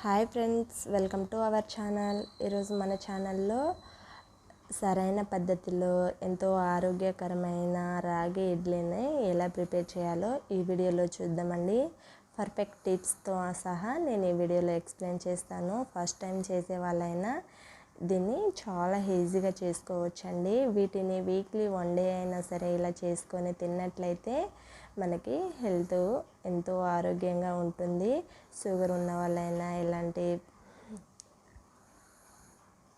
Hi friends, welcome to our channel. ఈరోజు మన ఛానల్లో సరైన పద్ధతిలో ఎంతో ఆరోగ్యకరమైన రాగి ఇడ్లీని ఎలా ప్రిపేర్ చేయాలో ఈ వీడియోలో చూద్దామండి. పర్ఫెక్ట్ టిప్స్తో సహా నేను ఈ వీడియోలో ఎక్స్ప్లెయిన్ చేస్తాను. ఫస్ట్ టైం చేసే వాళ్ళైనా దీన్ని చాలా ఈజీగా చేసుకోవచ్చండి. వీటిని వీక్లీ 1 డే అయినా సరే ఇలా చేసుకొని తిన్నట్లయితే మనకి హెల్త్ ఎంతో ఆరోగ్యంగా ఉంటుంది. షుగర్ ఉన్న వాళ్ళైనా ఇలాంటి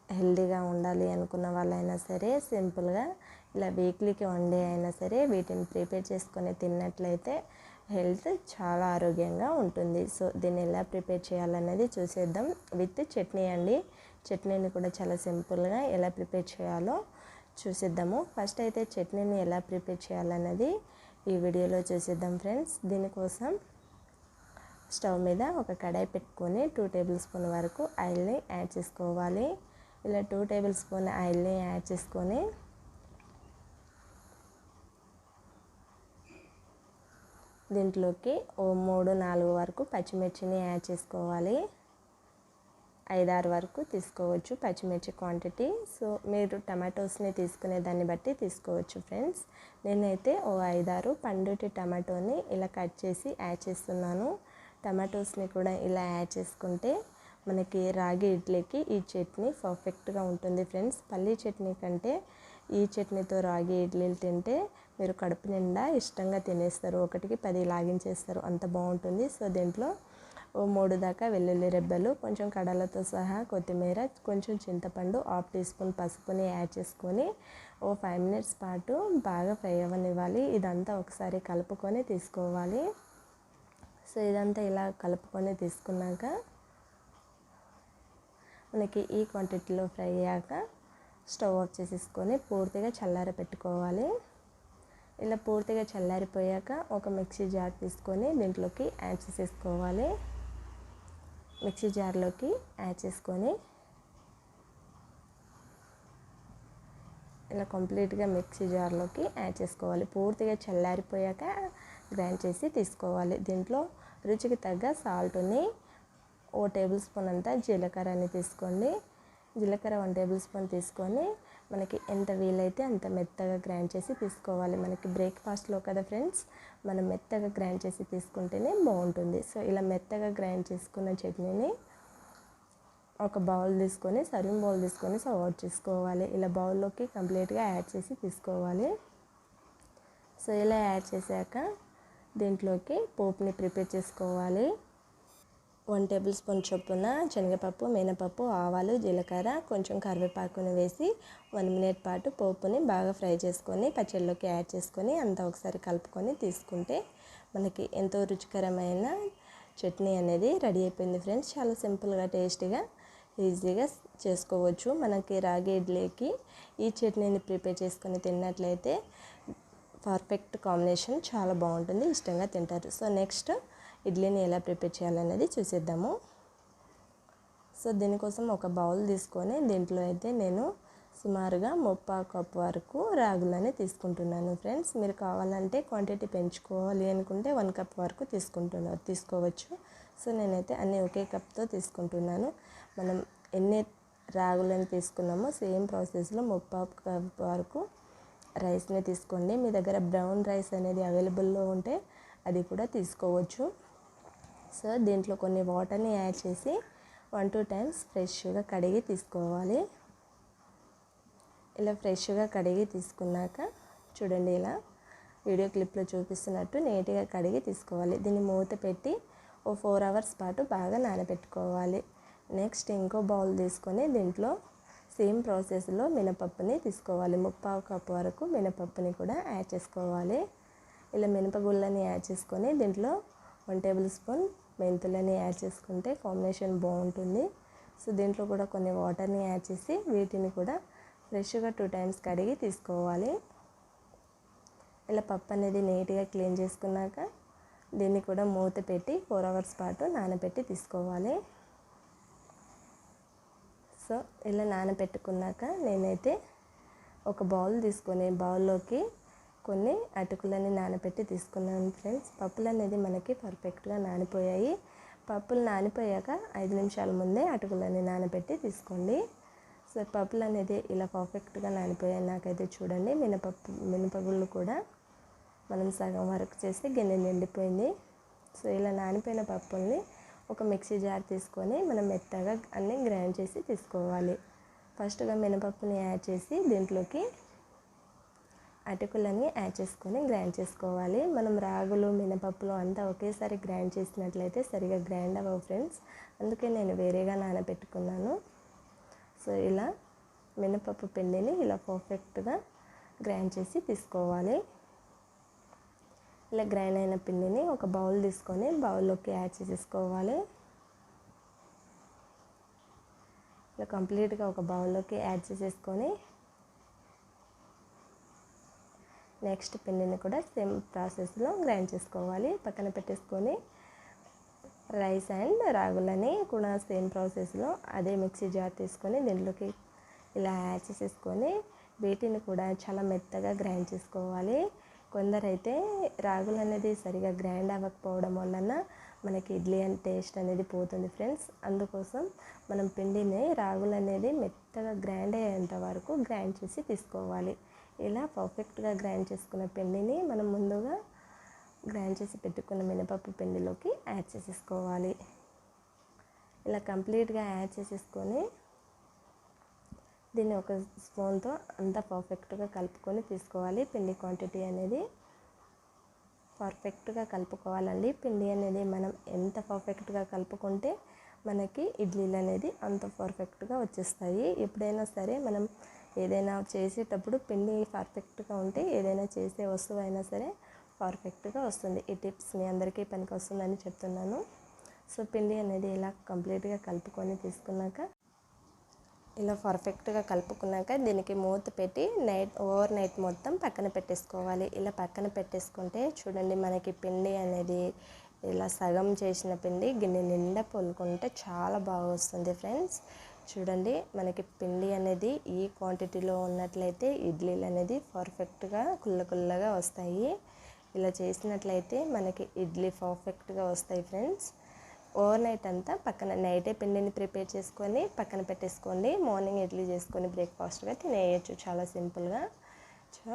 హెల్తీగా ఉండాలి అనుకున్న వాళ్ళైనా సరే సింపుల్గా ఇలా వీక్లీకి 1 డే అయినా సరే వీటిని ప్రిపేర్ చేసుకొని తిన్నట్లయితే హెల్త్ చాలా ఆరోగ్యంగా ఉంటుంది. సో దీన్ని ఎలా ప్రిపేర్ చేయాలనేది చూసేద్దాం. విత్ చట్నీ అండి. చట్నీని కూడా చాలా సింపుల్గా ఎలా ప్రిపేర్ చేయాలో చూసేద్దాము. ఫస్ట్ అయితే చట్నీని ఎలా ప్రిపేర్ చేయాలన్నది ఈ వీడియోలో చూసేద్దాం ఫ్రెండ్స్. దీనికోసం స్టవ్ మీద ఒక కడాయి పెట్టుకొని 2 టేబుల్ స్పూన్ వరకు ఆయిల్ని యాడ్ చేసుకోవాలి. ఇలా 2 టేబుల్ స్పూన్ ఆయిల్ని యాడ్ చేసుకొని దీంట్లోకి 3-4 వరకు పచ్చిమిర్చిని యాడ్ చేసుకోవాలి. 5-6 వరకు తీసుకోవచ్చు పచ్చిమిర్చి క్వాంటిటీ. సో మీరు టమాటోస్ని తీసుకునే దాన్ని బట్టి తీసుకోవచ్చు ఫ్రెండ్స్. నేనైతే 5-6 పండుటి టమాటోని ఇలా కట్ చేసి యాడ్ చేస్తున్నాను. టమాటోస్ని కూడా ఇలా యాడ్ చేసుకుంటే మనకి రాగి ఇడ్లీకి ఈ చట్నీ పర్ఫెక్ట్గా ఉంటుంది ఫ్రెండ్స్. పల్లీ చట్నీ కంటే ఈ చట్నీతో రాగి ఇడ్లీలు తింటే మీరు కడుపు నిండా ఇష్టంగా తినేస్తారు. 1కి 10 లాగించేస్తారు, అంత బాగుంటుంది. సో దీంట్లో 3 దాకా వెల్లుల్లి రెబ్బలు, కొంచెం కడలతో సహా కొత్తిమీర, కొంచెం చింతపండు, 1/2 టీ స్పూన్ పసుపుని యాడ్ చేసుకొని 5 మినిట్స్ పాటు బాగా ఫ్రై అవ్వనివ్వాలి. ఇదంతా ఒకసారి కలుపుకొని తీసుకోవాలి. సో ఇదంతా ఇలా కలుపుకొని తీసుకున్నాక మనకి ఈ క్వాంటిటీలో ఫ్రై అయ్యాక స్టవ్ ఆఫ్ చేసేసుకొని పూర్తిగా చల్లారి పెట్టుకోవాలి. ఇలా పూర్తిగా చల్లారిపోయాక ఒక మిక్సీ జార్ తీసుకొని దీంట్లోకి యాడ్ చేసేసుకోవాలి. మిక్సీ జార్లోకి యాడ్ చేసుకొని ఇలా కంప్లీట్గా మిక్సీ జార్లోకి యాడ్ చేసుకోవాలి. పూర్తిగా చల్లారిపోయాక గ్రైండ్ చేసి తీసుకోవాలి. దీంట్లో రుచికి తగ్గ సాల్ట్ని 1 టేబుల్ స్పూన్ అంతా జీలకర్రని తీసుకోండి. జీలకర్ర 1 టేబుల్ స్పూన్ తీసుకొని మనకి ఎంత వీలైతే అంత మెత్తగా గ్రైండ్ చేసి తీసుకోవాలి. మనకి బ్రేక్ఫాస్ట్లో కదా ఫ్రెండ్స్, మనం మెత్తగా గ్రైండ్ చేసి తీసుకుంటేనే బాగుంటుంది. సో ఇలా మెత్తగా గ్రైండ్ చేసుకున్న చట్నీని ఒక బౌల్ తీసుకొని, సర్వింగ్ బౌల్ తీసుకొని సర్వ్ అవుట్ చేసుకోవాలి. ఇలా బౌల్లోకి కంప్లీట్గా యాడ్ చేసి తీసుకోవాలి. సో ఇలా యాడ్ చేశాక దీంట్లోకి పోపుని ప్రిపేర్ చేసుకోవాలి. 1 టేబుల్ స్పూన్ చొప్పున శనగపప్పు, మినపప్పు, ఆవాలు, జీలకర్ర, కొంచెం కరివేపాకుని వేసి 1 మినిట్ పాటు పోపుని బాగా ఫ్రై చేసుకొని పచ్చళ్ళలోకి యాడ్ చేసుకొని అంతా ఒకసారి కలుపుకొని తీసుకుంటే మనకి ఎంతో రుచికరమైన చట్నీ అనేది రెడీ అయిపోయింది ఫ్రెండ్స్. చాలా సింపుల్గా, టేస్టీగా, ఈజీగా చేసుకోవచ్చు. మనకి రాగి ఇడ్లీకి ఈ చట్నీని ప్రిపేర్ చేసుకొని తిన్నట్లయితే పర్ఫెక్ట్ కాంబినేషన్, చాలా బాగుంటుంది, ఇష్టంగా తింటారు. సో నెక్స్ట్ ఇడ్లీని ఎలా ప్రిపేర్ చేయాలనేది చూసేద్దాము. సో దీనికోసం ఒక బౌల్ తీసుకొని దీంట్లో అయితే నేను సుమారుగా 3/4 కప్ వరకు రాగులని తీసుకుంటున్నాను ఫ్రెండ్స్. మీరు కావాలంటే క్వాంటిటీ పెంచుకోవాలి అనుకుంటే 1 కప్ వరకు తీసుకోవచ్చు. సో నేనైతే అన్నీ ఒకే కప్తో తీసుకుంటున్నాను. మనం ఎన్ని రాగులను తీసుకున్నామో సేమ్ ప్రాసెస్లో 3/4 కప్ వరకు రైస్ని తీసుకోండి. మీ దగ్గర బ్రౌన్ రైస్ అనేది అవైలబుల్లో ఉంటే అది కూడా తీసుకోవచ్చు. సో దీంట్లో కొన్ని వాటర్ని యాడ్ చేసి 1-2 టైమ్స్ ఫ్రెష్గా కడిగి తీసుకోవాలి. ఇలా ఫ్రెష్గా కడిగి తీసుకున్నాక చూడండి, ఇలా వీడియో క్లిప్లో చూపిస్తున్నట్టు నీట్గా కడిగి తీసుకోవాలి. దీన్ని మూత పెట్టి 4 అవర్స్ పాటు బాగా నానబెట్టుకోవాలి. నెక్స్ట్ ఇంకో బౌల్ తీసుకొని దీంట్లో సేమ్ ప్రాసెస్లో మినపప్పుని తీసుకోవాలి. 3/4 కప్ వరకు మినపప్పుని కూడా యాడ్ చేసుకోవాలి. ఇలా మినపగుళ్ళని యాడ్ చేసుకొని దీంట్లో 1 టేబుల్ స్పూన్ మెంతులని యాడ్ చేసుకుంటే కాంబినేషన్ బాగుంటుంది. సో దీంట్లో కూడా కొన్ని వాటర్ని యాడ్ చేసి వీటిని కూడా ఫ్రెష్గా 2 టైమ్స్ కడిగి తీసుకోవాలి. ఇలా పప్పు అనేది నీట్గా క్లీన్ చేసుకున్నాక దీన్ని కూడా మూత పెట్టి 4 అవర్స్ పాటు నానబెట్టి తీసుకోవాలి. సో ఇలా నానబెట్టుకున్నాక నేనైతే ఒక బౌల్ తీసుకొని బౌల్లోకి కొన్ని అటుకులని నానబెట్టి తీసుకున్నాను ఫ్రెండ్స్. పప్పులు అనేది మనకి పర్ఫెక్ట్గా నానిపోయాయి. పప్పులు నానిపోయాక 5 నిమిషాల ముందే అటుకులని నానబెట్టి తీసుకోండి. సో పప్పులు అనేది ఇలా పర్ఫెక్ట్గా నానిపోయాయి నాకైతే. చూడండి మినపగుళ్ళు కూడా మనం సగం వరకు చేస్తే గిన్నె నిండిపోయింది. సో ఇలా నానిపోయిన పప్పుల్ని ఒక మిక్సీ జార్ తీసుకొని మనం మెత్తగా అన్నీ గ్రైండ్ చేసి తీసుకోవాలి. ఫస్ట్గా మినపప్పుని యాడ్ చేసి దీంట్లోకి అటుకులని యాడ్ చేసుకొని గ్రైండ్ చేసుకోవాలి. మనం రాగులు మినపప్పులు అంతా ఒకేసారి గ్రైండ్ చేసినట్లయితే సరిగా గ్రైండ్ అవ్వవు ఫ్రెండ్స్. అందుకే నేను వేరేగా నానబెట్టుకున్నాను. సో ఇలా మినపప్పు పిండిని ఇలా పర్ఫెక్ట్గా గ్రైండ్ చేసి తీసుకోవాలి. ఇలా గ్రైండ్ అయిన పిండిని ఒక బౌల్ తీసుకొని బౌల్లోకి యాడ్ చేసేసుకోవాలి. ఇలా కంప్లీట్గా ఒక బౌల్లోకి యాడ్ చేసేసుకొని నెక్స్ట్ పిండిని కూడా సేమ్ ప్రాసెస్లో గ్రైండ్ చేసుకోవాలి. పక్కన పెట్టేసుకొని రైస్ అండ్ రాగులని కూడా సేమ్ ప్రాసెస్లో అదే మిక్సీ జార్ తీసుకొని దీంట్లోకి ఇలా యాడ్ చేసేసుకొని వీటిని కూడా చాలా మెత్తగా గ్రైండ్ చేసుకోవాలి. కొందరైతే రాగులు అనేది సరిగా గ్రైండ్ అవ్వకపోవడం వలన మనకి ఇడ్లీ అండ్ టేస్ట్ అనేది పోతుంది ఫ్రెండ్స్. అందుకోసం మనం పిండిని రాగులు అనేది మెత్తగా గ్రైండ్ అయ్యేంత వరకు గ్రైండ్ చేసి తీసుకోవాలి. ఇలా పర్ఫెక్ట్గా గ్రైండ్ చేసుకున్న పిండిని మనం ముందుగా గ్రైండ్ చేసి పెట్టుకున్న మినపప్పు పిండిలోకి యాడ్ చేసేసుకోవాలి. ఇలా కంప్లీట్గా యాడ్ చేసేసుకొని దీన్ని ఒక స్పూన్తో అంతా పర్ఫెక్ట్గా కలుపుకొని తీసుకోవాలి. పిండి క్వాంటిటీ అనేది పర్ఫెక్ట్గా కలుపుకోవాలండి. పిండి అనేది మనం ఎంత పర్ఫెక్ట్గా కలుపుకుంటే మనకి ఇడ్లీలు అనేది అంత పర్ఫెక్ట్గా వచ్చేస్తాయి. ఎప్పుడైనా సరే మనం ఏదైనా చేసేటప్పుడు పిండి పర్ఫెక్ట్గా ఉంటే ఏదైనా చేసే వస్తువు అయినా సరే పర్ఫెక్ట్గా వస్తుంది. ఈ టిప్స్ మీ అందరికీ పనికి వస్తుందని చెప్తున్నాను. సో పిండి అనేది ఇలా కంప్లీట్గా కలుపుకొని తీసుకున్నాక ఇలా పర్ఫెక్ట్గా కలుపుకున్నాక దీనికి మూత పెట్టి ఓవర్ నైట్ మొత్తం పక్కన పెట్టేసుకోవాలి. ఇలా పక్కన పెట్టేసుకుంటే చూడండి మనకి పిండి అనేది ఇలా సగం చేసిన పిండి గిన్నె నిండా పొలుకుంటే చాలా బాగా వస్తుంది ఫ్రెండ్స్. చూడండి మనకి పిండి అనేది ఈ క్వాంటిటీలో ఉన్నట్లయితే ఇడ్లీలు అనేది పర్ఫెక్ట్గా కుల్లగా వస్తాయి. ఇలా చేసినట్లయితే మనకి ఇడ్లీ పర్ఫెక్ట్గా వస్తాయి ఫ్రెండ్స్. ఓవర్ నైట్ అంతా నైటే పిండిని ప్రిపేర్ చేసుకొని పక్కన పెట్టేసుకోండి. మార్నింగ్ ఇడ్లీ చేసుకొని బ్రేక్ఫాస్ట్గా తినేయచ్చు చాలా సింపుల్గా. సో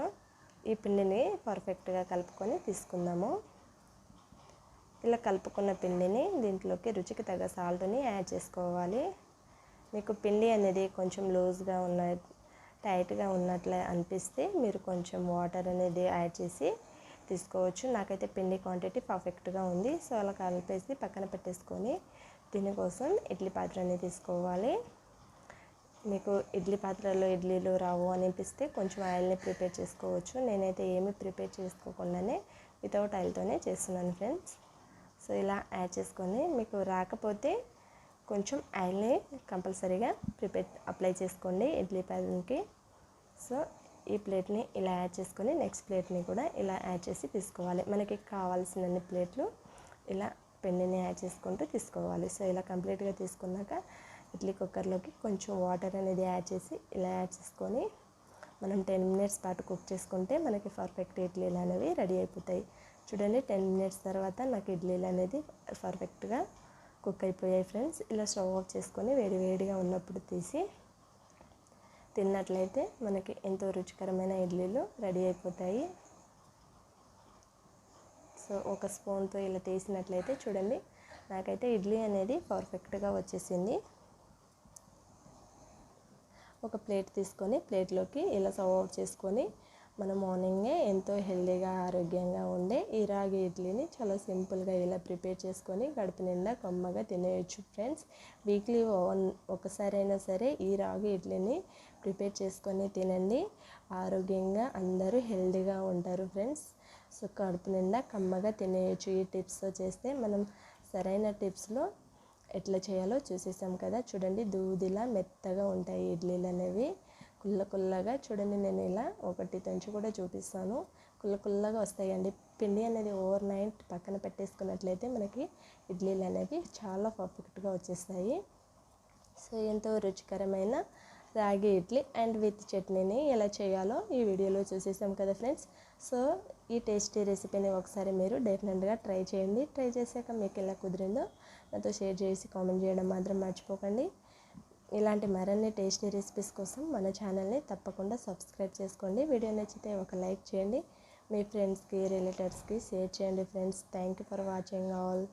ఈ పిండిని పర్ఫెక్ట్గా కలుపుకొని తీసుకుందాము. ఇలా కలుపుకున్న పిండిని దీంట్లోకి రుచికి తగ్గ సాల్ట్ని యాడ్ చేసుకోవాలి. మీకు పిండి అనేది కొంచెం లూజ్గా టైట్గా ఉన్నట్లే అనిపిస్తే మీరు కొంచెం వాటర్ అనేది యాడ్ చేసి తీసుకోవచ్చు. నాకైతే పిండి క్వాంటిటీ పర్ఫెక్ట్గా ఉంది. సో అలా కలిపేసి పక్కన పెట్టేసుకొని దీనికోసం ఇడ్లీ పాత్రని తీసుకోవాలి. మీకు ఇడ్లీ పాత్రలో ఇడ్లీలు రావు అనిపిస్తే కొంచెం ఆయిల్ని ప్రిపేర్ చేసుకోవచ్చు. నేనైతే ఏమీ ప్రిపేర్ చేసుకోకుండానే వితౌట్ ఆయిల్తోనే చేస్తున్నాను ఫ్రెండ్స్. సో ఇలా యాడ్ చేసుకొని మీకు రాకపోతే కొంచెం ఆయిల్ని కంపల్సరీగా అప్లై చేసుకోండి ఇడ్లీ ప్యాన్కి. సో ఈ ప్లేట్ని ఇలా యాడ్ చేసుకొని నెక్స్ట్ ప్లేట్ని కూడా ఇలా యాడ్ చేసి తీసుకోవాలి. మనకి కావాల్సినన్ని ప్లేట్లు ఇలా పిండిని యాడ్ చేసుకుంటూ తీసుకోవాలి. సో ఇలా కంప్లీట్గా తీసుకున్నాక ఇడ్లీ కుక్కర్లోకి కొంచెం వాటర్ అనేది యాడ్ చేసి ఇలా యాడ్ చేసుకొని మనం 10 మినిట్స్ పాటు కుక్ చేసుకుంటే మనకి పర్ఫెక్ట్ ఇడ్లీలు అనేవి రెడీ అయిపోతాయి. చూడండి 10 మినిట్స్ తర్వాత నాకు ఇడ్లీలు అనేది పర్ఫెక్ట్గా కుక్ అయిపోయాయి ఫ్రెండ్స్. ఇలా స్టవ్ ఆఫ్ చేసుకొని వేడిగా ఉన్నప్పుడు తీసి తిన్నట్లయితే మనకి ఎంతో రుచికరమైన ఇడ్లీలు రెడీ అయిపోతాయి. సో ఒక స్పూన్తో ఇలా తీసినట్లయితే చూడండి నాకైతే ఇడ్లీ అనేది పర్ఫెక్ట్గా వచ్చేసింది. ఒక ప్లేట్ తీసుకొని ప్లేట్లోకి ఇలా సర్వ్ అవుట్ చేసుకొని మనం మార్నింగే ఎంతో హెల్తీగా ఆరోగ్యంగా ఉండే ఈ రాగి ఇడ్లీని చాలా సింపుల్గా ఇలా ప్రిపేర్ చేసుకొని కడుపు నిండా కమ్మగా తినేయచ్చు ఫ్రెండ్స్. వీక్లీ ఒకసారైనా సరే ఈ రాగి ఇడ్లీని ప్రిపేర్ చేసుకొని తినండి. ఆరోగ్యంగా అందరూ హెల్తీగా ఉంటారు ఫ్రెండ్స్. సో కడుపు నిండా కమ్మగా తినేయచ్చు ఈ టిప్స్తో చేస్తే. మనం సరైన టిప్స్లో ఎట్లా చేయాలో చూసేసాం కదా. చూడండి దూదిలా మెత్తగా ఉంటాయి ఇడ్లీలు అనేవి, కుల్లగా. చూడండి నేను ఇలా ఒకటి తంచి కూడా చూపిస్తాను. కుల్లగా వస్తాయండి. పిండి అనేది ఓవర్ నైట్ పక్కన పెట్టేసుకున్నట్లయితే మనకి ఇడ్లీలు అనేవి చాలా పర్ఫెక్ట్గా వచ్చేస్తాయి. సో ఎంతో రుచికరమైన రాగి ఇడ్లీ అండ్ విత్ చట్నీని ఎలా చేయాలో ఈ వీడియోలో చూసేసాం కదా ఫ్రెండ్స్. సో ఈ టేస్టీ రెసిపీని ఒకసారి మీరు డెఫినెట్గా ట్రై చేయండి. ట్రై చేశాక మీకు ఎలా కుదిరిందో నాతో షేర్ చేసి కామెంట్ చేయడం మాత్రం మర్చిపోకండి. ఇలాంటి మరిన్ని టేస్టీ రెసిపీస్ కోసం మన ఛానల్ని తప్పకుండా సబ్స్క్రైబ్ చేసుకోండి. వీడియో నచ్చితే ఒక లైక్ చేయండి. మీ ఫ్రెండ్స్కి రిలేటివ్స్కి షేర్ చేయండి friends. Thank you for watching all.